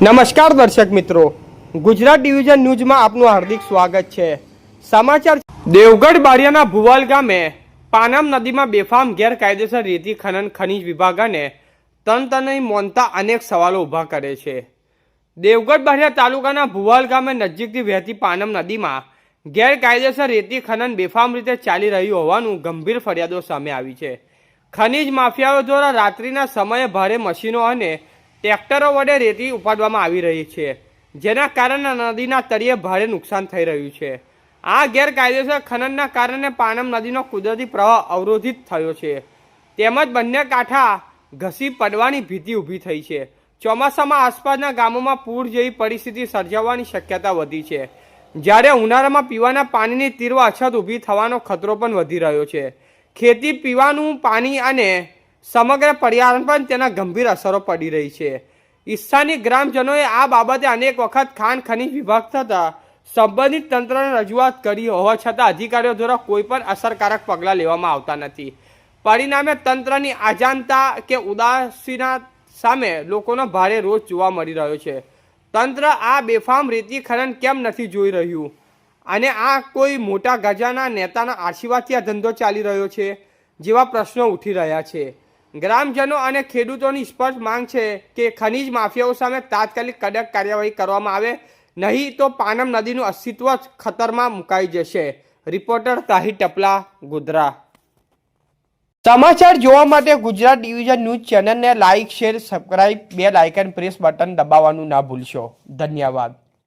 નમસ્કાર દર્શક મિત્રો, ગુજરાત ડિવિઝન ન્યૂઝમાં આપનું હાર્દિક સ્વાગત છે। સમાચાર દેવગઢ બારિયાના ભુવાલ ગામે પાનમ નદીમાં બેફામ ગેરકાયદેસર રેતી ખનન ખનીજ વિભાગ અને તંત્રની મોનતા અનેક સવાલો ઊભા કરે છે। દેવગઢ બારિયા તાલુકાના ભુવાલ ગામે નજીકથી વહેતી પાનમ નદીમાં ગેરકાયદેસર રેતી ખનન બેફામ રીતે ચાલી રહ્યું હોવાનું ગંભીર ફરિયાદો સામે આવી છે। ખનીજ માફિયાઓ દ્વારા રાત્રિના સમયે ભારે મશીનો અને ટ્રેક્ટરો વડે રેતી ઉપાડવામાં આવી રહી છે, જેના કારણે નદીના તળિયે ભારે નુકસાન થઈ રહ્યું છે। આ ગેરકાયદેસર ખનનના કારણે પાનમ નદીનો કુદરતી પ્રવાહ અવરોધિત થયો છે, તેમજ બંને કાંઠા ઘસી પડવાની ભીતિ ઊભી થઈ છે। ચોમાસામાં આસપાસના ગામોમાં પૂર જેવી પરિસ્થિતિ સર્જાવાની શક્યતા વધી છે, જ્યારે ઉનાળામાં પીવાના પાણીની તીવ્ર અછત ઊભી થવાનો ખતરો પણ વધી રહ્યો છે। ખેતી, પીવાનું પાણી અને સમગ્ર પર્યાવરણ પર તેના ગંભીર અસરો પડી રહી છે। સ્થાનિક ગ્રામજનોએ આ બાબતે અનેક વખત ખાણ ખનીજ વિભાગ થતાં સંબંધિત તંત્રને રજૂઆત કરી હોવા છતાં અધિકારીઓ દ્વારા કોઈ પણ અસરકારક પગલાં લેવામાં આવતા નથી। પરિણામે તંત્રની અજાણતા કે ઉદાસીનતા સામે લોકોનો ભારે રોષ જોવા મળી રહ્યો છે। તંત્ર આ બેફામ રેતી ખનન કેમ નથી જોઈ રહ્યું અને આ કોઈ મોટા ગજાના નેતાના આશીર્વાદથી આ ધંધો ચાલી રહ્યો છે જેવા પ્રશ્નો ઉઠી રહ્યા છે। ગ્રામજનો અને ખેડૂતોની સ્પષ્ટ માંગ છે કે ખનીજ માફિયાઓ સામે તાત્કાલિક કડક કાર્યવાહી કરવામાં આવે, નહીં તો પાનમ નદીનું અસ્તિત્વ ખતરમાં મુકાઈ જશે। રિપોર્ટર તાહિર ટપલા, ગોધરા। સમાચાર જોવા માટે ગુજરાત ડિવિઝન ન્યૂઝ ચેનલને like, share, subscribe, bell icon press button દબાવવાનું ના ભૂલશો। ધન્યવાદ।